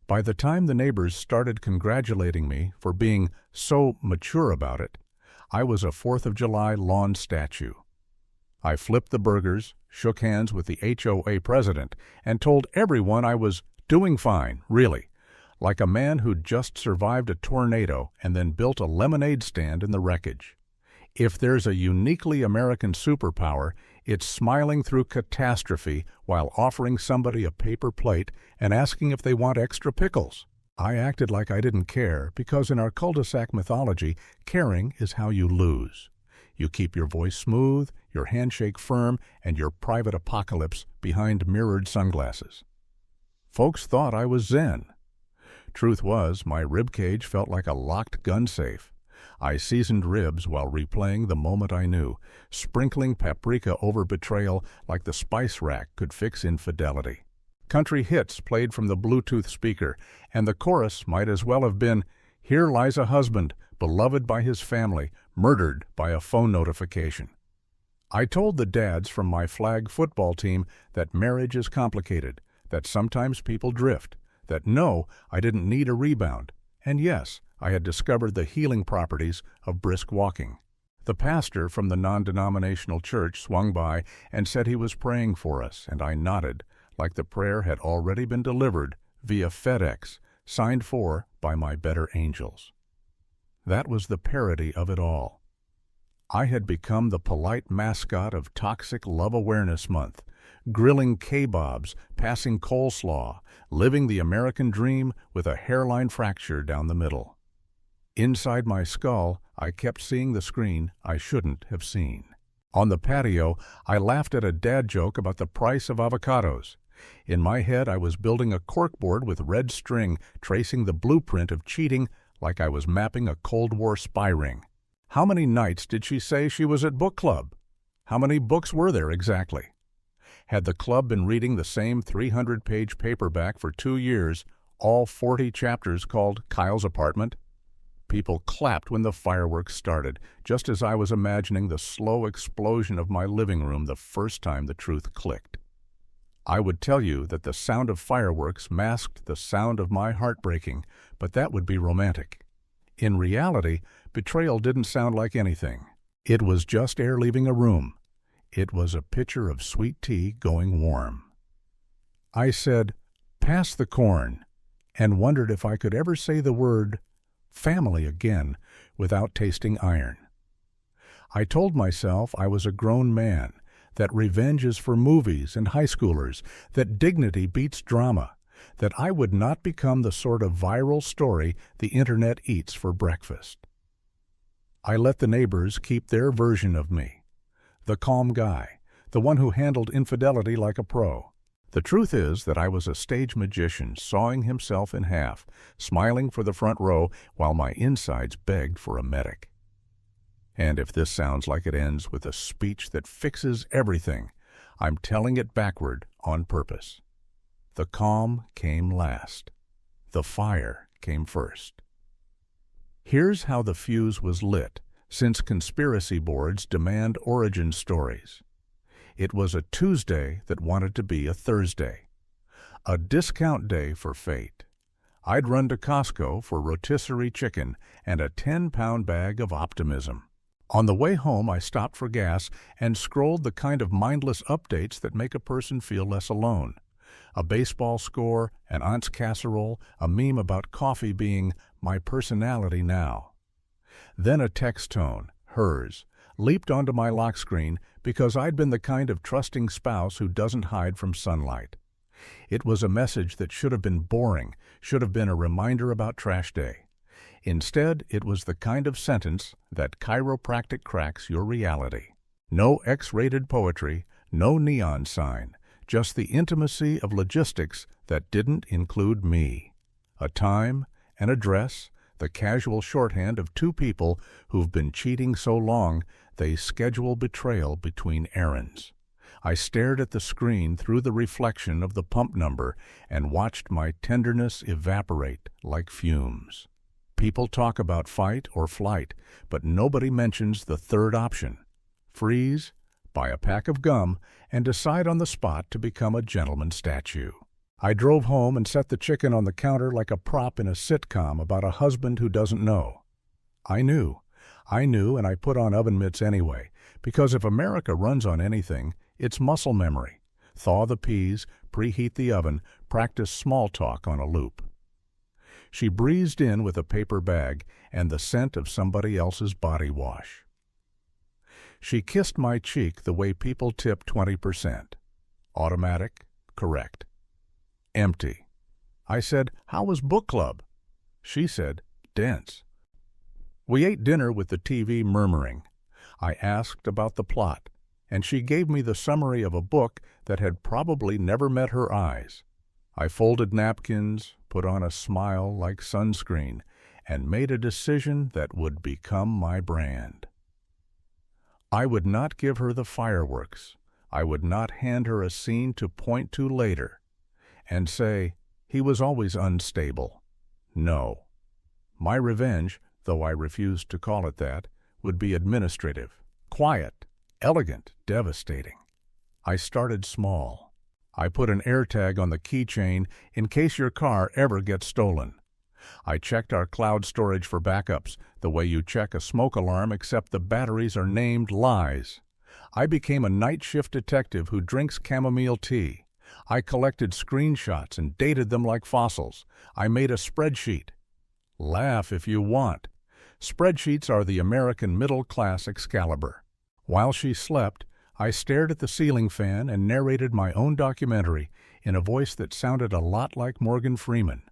By the time the neighbors started congratulating me for being so mature about it, I was a 4th of July lawn statue. I flipped the burgers, shook hands with the HOA president, and told everyone I was doing fine, really, like a man who'd just survived a tornado and then built a lemonade stand in the wreckage. If there's a uniquely American superpower, it's smiling through catastrophe while offering somebody a paper plate and asking if they want extra pickles. I acted like I didn't care because in our cul-de-sac mythology, caring is how you lose. You keep your voice smooth, your handshake firm, and your private apocalypse behind mirrored sunglasses. Folks thought I was zen. Truth was, my ribcage felt like a locked gun safe. I seasoned ribs while replaying the moment I knew, sprinkling paprika over betrayal like the spice rack could fix infidelity. Country hits played from the Bluetooth speaker, and the chorus might as well have been, "Here lies a husband, beloved by his family, murdered by a phone notification." I told the dads from my flag football team that marriage is complicated, that sometimes people drift, that no, I didn't need a rebound, and yes, I had discovered the healing properties of brisk walking. The pastor from the non-denominational church swung by and said he was praying for us, and I nodded, like the prayer had already been delivered via FedEx, signed for by my better angels. That was the parody of it all. I had become the polite mascot of Toxic Love Awareness Month, grilling kebabs, passing coleslaw, living the American dream with a hairline fracture down the middle. Inside my skull, I kept seeing the screen I shouldn't have seen. On the patio, I laughed at a dad joke about the price of avocados. In my head, I was building a corkboard with red string, tracing the blueprint of cheating like I was mapping a Cold War spy ring. How many nights did she say she was at book club? How many books were there exactly? Had the club been reading the same 300-page paperback for 2 years, all 40 chapters called Kyle's Apartment? People clapped when the fireworks started, just as I was imagining the slow explosion of my living room the first time the truth clicked. I would tell you that the sound of fireworks masked the sound of my heart breaking, but that would be romantic. In reality, betrayal didn't sound like anything. It was just air leaving a room. It was a pitcher of sweet tea going warm. I said, "Pass the corn," and wondered if I could ever say the word family again without tasting iron. I told myself I was a grown man, that revenge is for movies and high schoolers, that dignity beats drama, that I would not become the sort of viral story the internet eats for breakfast. I let the neighbors keep their version of me, the calm guy, the one who handled infidelity like a pro. The truth is that I was a stage magician sawing himself in half, smiling for the front row while my insides begged for a medic. And if this sounds like it ends with a speech that fixes everything, I'm telling it backward on purpose. The calm came last. The fire came first. Here's how the fuse was lit, since conspiracy boards demand origin stories. It was a Tuesday that wanted to be a Thursday. A discount day for fate. I'd run to Costco for rotisserie chicken and a 10-pound bag of optimism. On the way home, I stopped for gas and scrolled the kind of mindless updates that make a person feel less alone. A baseball score, an aunt's casserole, a meme about coffee being my personality now. Then a text tone, hers, leaped onto my lock screen because I'd been the kind of trusting spouse who doesn't hide from sunlight. It was a message that should have been boring, should have been a reminder about trash day. Instead, it was the kind of sentence that chiropractic cracks your reality. No X-rated poetry, no neon sign, just the intimacy of logistics that didn't include me. A time, an address, the casual shorthand of two people who've been cheating so long they schedule betrayal between errands. I stared at the screen through the reflection of the pump number and watched my tenderness evaporate like fumes. People talk about fight or flight, but nobody mentions the third option. Freeze, buy a pack of gum, and decide on the spot to become a gentleman statue. I drove home and set the chicken on the counter like a prop in a sitcom about a husband who doesn't know. I knew, and I put on oven mitts anyway, because if America runs on anything, it's muscle memory. Thaw the peas, preheat the oven, practice small talk on a loop. She breezed in with a paper bag and the scent of somebody else's body wash. She kissed my cheek the way people tip 20%. Automatic, correct. Empty. I said, "How was book club?" She said, "Dense." We ate dinner with the TV murmuring. I asked about the plot, and she gave me the summary of a book that had probably never met her eyes. I folded napkins, put on a smile like sunscreen, and made a decision that would become my brand. I would not give her the fireworks. I would not hand her a scene to point to later and say, "He was always unstable." No. My revenge, though I refused to call it that, would be administrative, quiet, elegant, devastating. I started small. I put an AirTag on the keychain in case your car ever gets stolen. I checked our cloud storage for backups, the way you check a smoke alarm except the batteries are named lies. I became a night shift detective who drinks chamomile tea. I collected screenshots and dated them like fossils. I made a spreadsheet. Laugh if you want. Spreadsheets are the American middle-class Excalibur. While she slept, I stared at the ceiling fan and narrated my own documentary in a voice that sounded a lot like Morgan Freeman.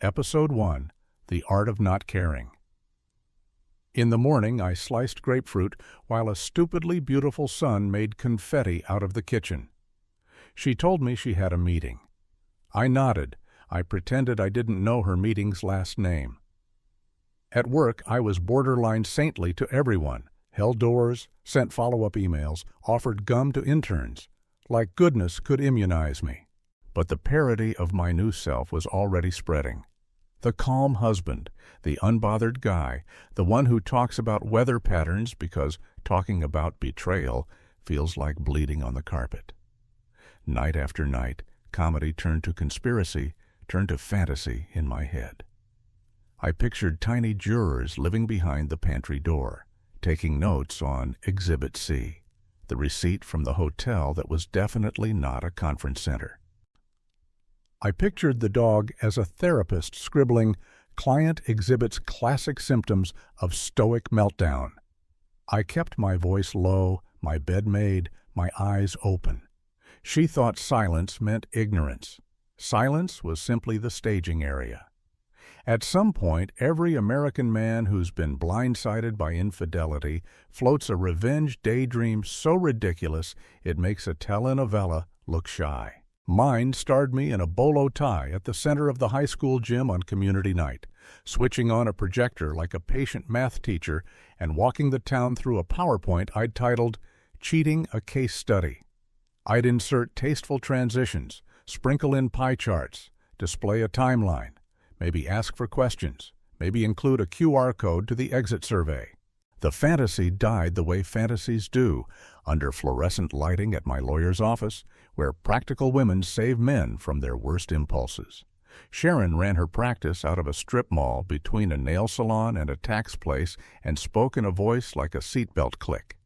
Episode 1, The Art of Not Caring. In the morning, I sliced grapefruit while a stupidly beautiful sun made confetti out of the kitchen. She told me she had a meeting. I nodded. I pretended I didn't know her meeting's last name. At work, I was borderline saintly to everyone, held doors, sent follow-up emails, offered gum to interns. Like goodness could immunize me. But the parody of my new self was already spreading. The calm husband, the unbothered guy, the one who talks about weather patterns because talking about betrayal feels like bleeding on the carpet. Night after night, comedy turned to conspiracy, turned to fantasy in my head. I pictured tiny jurors living behind the pantry door, taking notes on Exhibit C, the receipt from the hotel that was definitely not a conference center. I pictured the dog as a therapist scribbling, "Client exhibits classic symptoms of stoic meltdown." I kept my voice low, my bed made, my eyes open. She thought silence meant ignorance. Silence was simply the staging area. At some point, every American man who's been blindsided by infidelity floats a revenge daydream so ridiculous it makes a telenovela look shy. Mine starred me in a bolo tie at the center of the high school gym on community night, switching on a projector like a patient math teacher and walking the town through a PowerPoint I'd titled, "Cheating a Case Study." I'd insert tasteful transitions, sprinkle in pie charts, display a timeline, maybe ask for questions, maybe include a QR code to the exit survey. The fantasy died the way fantasies do, under fluorescent lighting at my lawyer's office, where practical women save men from their worst impulses. Sharon ran her practice out of a strip mall between a nail salon and a tax place and spoke in a voice like a seatbelt click.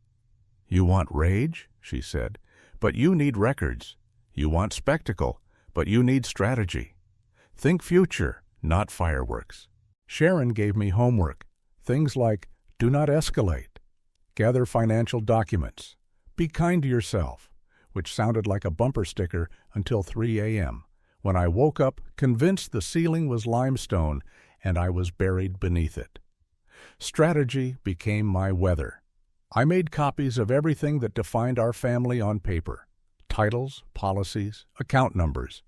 "You want rage?" she said, "but you need records. You want spectacle, but you need strategy. Think future, not fireworks." Sharon gave me homework, things like do not escalate, gather financial documents, be kind to yourself, which sounded like a bumper sticker until 3 a.m., when I woke up convinced the ceiling was limestone and I was buried beneath it. Strategy became my weather. I made copies of everything that defined our family on paper: titles, policies, account numbers.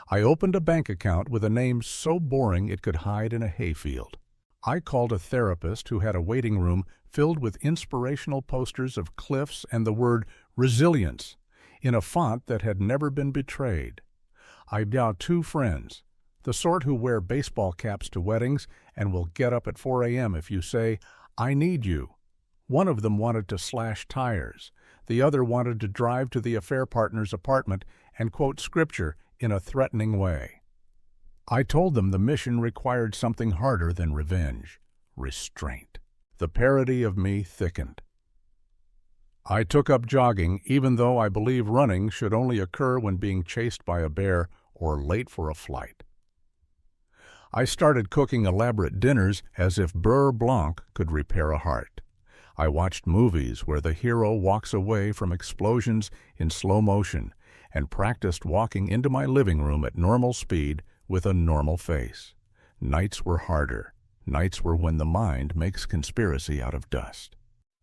I opened a bank account with a name so boring it could hide in a hayfield. I called a therapist who had a waiting room filled with inspirational posters of cliffs and the word resilience in a font that had never been betrayed. I now 2 friends, the sort who wear baseball caps to weddings and will get up at 4 a.m. if you say, "I need you." One of them wanted to slash tires. The other wanted to drive to the affair partner's apartment and quote scripture in a threatening way. I told them the mission required something harder than revenge: restraint. The parody of me thickened. I took up jogging, even though I believe running should only occur when being chased by a bear or late for a flight. I started cooking elaborate dinners as if beurre blanc could repair a heart. I watched movies where the hero walks away from explosions in slow motion and practiced walking into my living room at normal speed with a normal face. Nights were harder. Nights were when the mind makes conspiracy out of dust.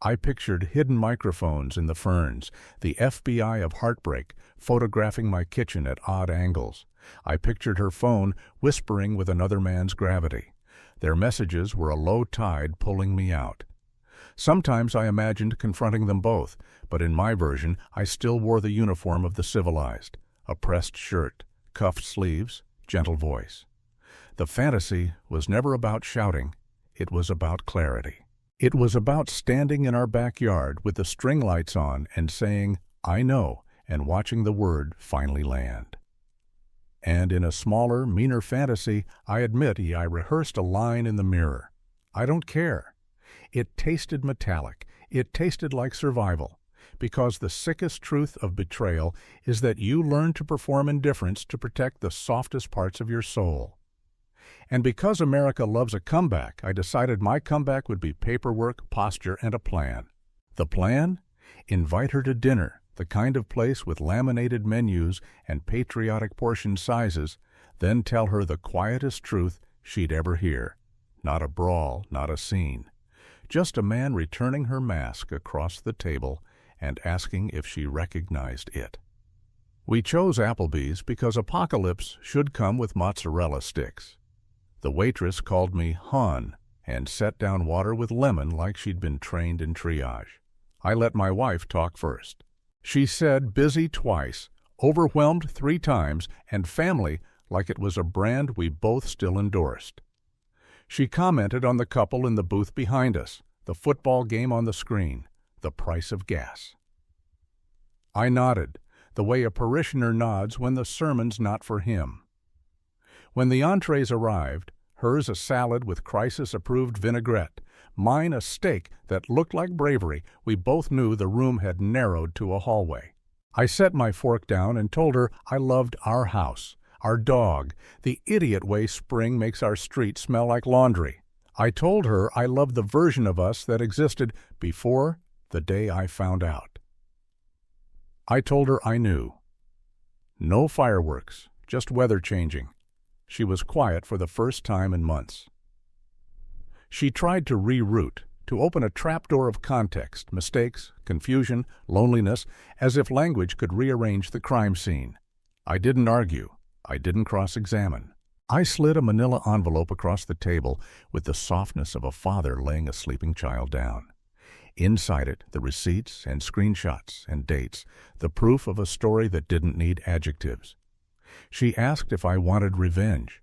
I pictured hidden microphones in the ferns, the FBI of heartbreak photographing my kitchen at odd angles. I pictured her phone whispering with another man's gravity. Their messages were a low tide pulling me out. Sometimes I imagined confronting them both, but in my version I still wore the uniform of the civilized: a pressed shirt, cuffed sleeves, gentle voice. The fantasy was never about shouting. It was about clarity. It was about standing in our backyard with the string lights on and saying, "I know," and watching the word finally land. And in a smaller, meaner fantasy, I admit I rehearsed a line in the mirror. I don't care. It tasted metallic. It tasted like survival. Because the sickest truth of betrayal is that you learn to perform indifference to protect the softest parts of your soul. And because America loves a comeback, I decided my comeback would be paperwork, posture, and a plan. The plan? Invite her to dinner, the kind of place with laminated menus and patriotic portion sizes, then tell her the quietest truth she'd ever hear. Not a brawl, not a scene. Just a man returning her mask across the table and asking if she recognized it. We chose Applebee's because apocalypse should come with mozzarella sticks. The waitress called me Han and set down water with lemon like she'd been trained in triage. I let my wife talk first. She said busy twice, overwhelmed 3 times, and family like it was a brand we both still endorsed. She commented on the couple in the booth behind us, the football game on the screen, the price of gas. I nodded, the way a parishioner nods when the sermon's not for him. When the entrees arrived, hers a salad with crisis-approved vinaigrette, mine a steak that looked like bravery, we both knew the room had narrowed to a hallway. I set my fork down and told her I loved our house, our dog, the idiot way spring makes our street smell like laundry. I told her I loved the version of us that existed before the day I found out. I told her I knew. No fireworks, just weather changing. She was quiet for the first time in months. She tried to reroute, to open a trapdoor of context, mistakes, confusion, loneliness, as if language could rearrange the crime scene. I didn't argue. I didn't cross-examine. I slid a manila envelope across the table with the softness of a father laying a sleeping child down. Inside it, the receipts and screenshots and dates, the proof of a story that didn't need adjectives. She asked if I wanted revenge.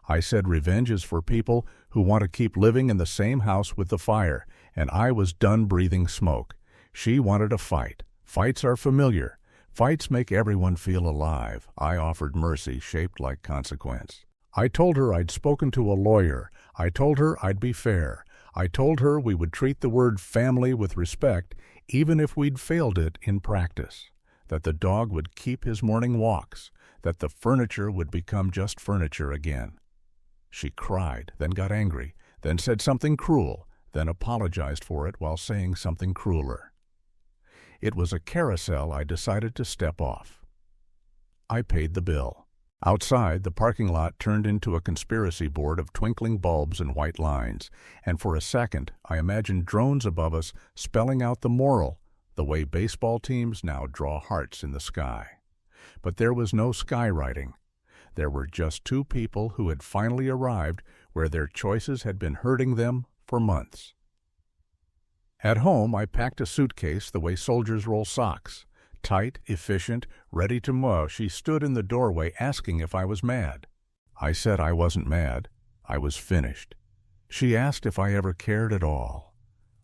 I said revenge is for people who want to keep living in the same house with the fire, and I was done breathing smoke. She wanted a fight. Fights are familiar. Fights make everyone feel alive. I offered mercy shaped like consequence. I told her I'd spoken to a lawyer. I told her I'd be fair. I told her we would treat the word family with respect, even if we'd failed it in practice. That the dog would keep his morning walks. That the furniture would become just furniture again. She cried, then got angry, then said something cruel, then apologized for it while saying something crueler. It was a carousel I decided to step off. I paid the bill. Outside, the parking lot turned into a conspiracy board of twinkling bulbs and white lines, and for a second I imagined drones above us spelling out the moral, the way baseball teams now draw hearts in the sky. But there was no skywriting. There were just 2 people who had finally arrived where their choices had been hurting them for months. At home, I packed a suitcase the way soldiers roll socks. Tight, efficient, ready to mow, she stood in the doorway asking if I was mad. I said I wasn't mad. I was finished. She asked if I ever cared at all.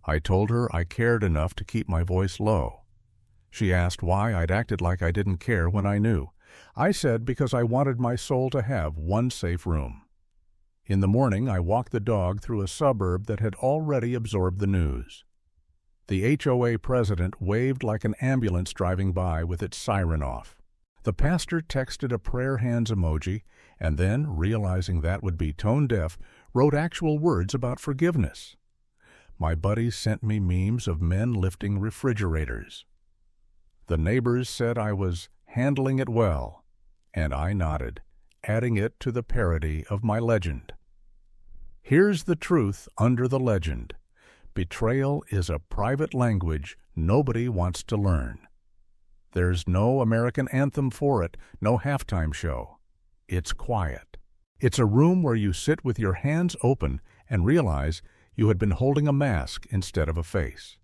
I told her I cared enough to keep my voice low. She asked why I'd acted like I didn't care when I knew. I said because I wanted my soul to have one safe room. In the morning, I walked the dog through a suburb that had already absorbed the news. The HOA president waved like an ambulance driving by with its siren off. The pastor texted a prayer hands emoji and then, realizing that would be tone deaf, wrote actual words about forgiveness. My buddies sent me memes of men lifting refrigerators. The neighbors said I was handling it well, and I nodded, adding it to the parody of my legend. Here's the truth under the legend. Betrayal is a private language nobody wants to learn. There's no American anthem for it, no halftime show. It's quiet. It's a room where you sit with your hands open and realize you had been holding a mask instead of a face.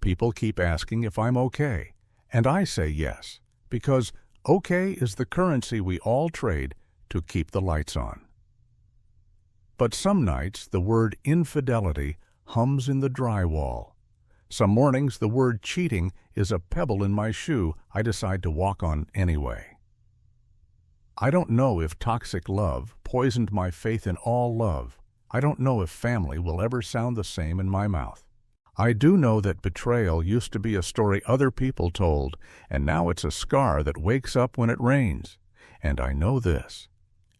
People keep asking if I'm okay, and I say yes, because okay is the currency we all trade to keep the lights on. But some nights the word infidelity hums in the drywall. Some mornings the word cheating is a pebble in my shoe I decide to walk on anyway. I don't know if toxic love poisoned my faith in all love. I don't know if family will ever sound the same in my mouth. I do know that betrayal used to be a story other people told, and now it's a scar that wakes up when it rains. And I know this: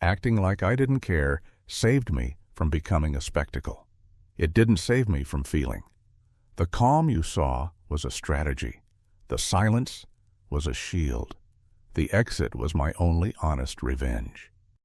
acting like I didn't care saved me from becoming a spectacle. It didn't save me from feeling. The calm you saw was a strategy. The silence was a shield. The exit was my only honest revenge.